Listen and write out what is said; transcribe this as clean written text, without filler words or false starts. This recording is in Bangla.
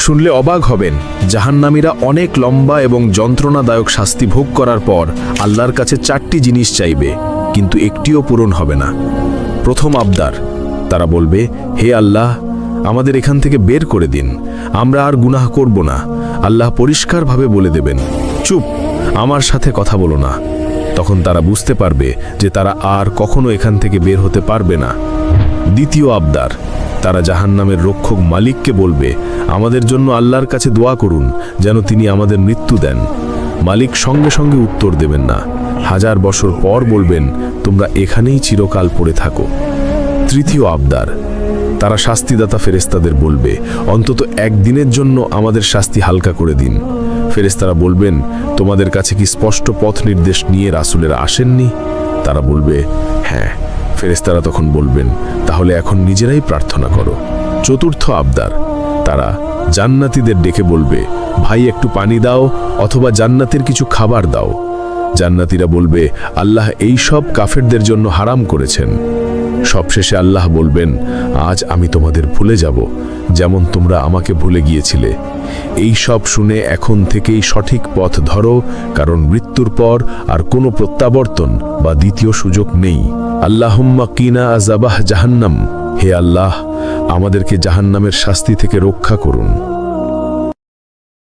শুনলে অবাক হবেন, জাহান্নামীরা অনেক লম্বা এবং যন্ত্রণাদায়ক শাস্তি ভোগ করার পর আল্লাহর কাছে 4টি জিনিস চাইবে, কিন্তু একটিও পূরণ হবে না। প্রথম আবদার, তারা বলবে, হে আল্লাহ, আমাদের এখান থেকে বের করে দিন, আমরা আর গুনাহ করব না। আল্লাহ পরিষ্কারভাবে বলে দেবেন, চুপ, আমার সাথে কথা বলো না। তখন তারা বুঝতে পারবে যে তারা আর কখনো এখান থেকে বের হতে পারবে না। দ্বিতীয় আবদার, তারা জাহান্নামের রক্ষক মালিককে বলবে, আমাদের জন্য আল্লাহর কাছে দোয়া করুন যেন তিনি আমাদের মৃত্যু দেন। মালিক সঙ্গে সঙ্গে উত্তর দেবেন না, 1000 বছর পর বলবেন, তোমরা এখানেই চিরকাল পড়ে থাকো। তৃতীয় আবদার, তারা শাস্তিদাতা ফেরেশতাদের বলবে, অন্তত একদিনের জন্য আমাদের শাস্তি হালকা করে দিন। ফেরেশতারা বলবেন, তোমাদের কাছে কি স্পষ্ট পথ নির্দেশ নিয়ে রাসূলেরা আসেননি? তারা বলবে, হ্যাঁ। ফেরেশতারা তখন বলবেন, তাহলে এখন নিজেরাই প্রার্থনা করো। চতুর্থ আবদার, তারা জান্নাতীদের ডেকে বলবে, ভাই একটু পানি দাও অথবা জান্নাতের কিছু খাবার দাও। জান্নাতীরা বলবে, আল্লাহ এই সব কাফেরদের জন্য হারাম করেছেন। সবশেষে আল্লাহ বলবেন, আজ আমি তোমাদের ভুলে যাব, যেমন তোমরা আমাকে ভুলে গিয়েছিলে। এই সব শুনে এখন থেকেই সঠিক পথ ধরো, কারণ মৃত্যুর পর আর কোনো প্রত্যাবর্তন বা দ্বিতীয় সুযোগ নেই। আল্লাহুম্মা কিনা আযাবাহ জাহান্নাম, হে আল্লাহ, আমাদেরকে জাহান্নামের শাস্তি থেকে রক্ষা করুন।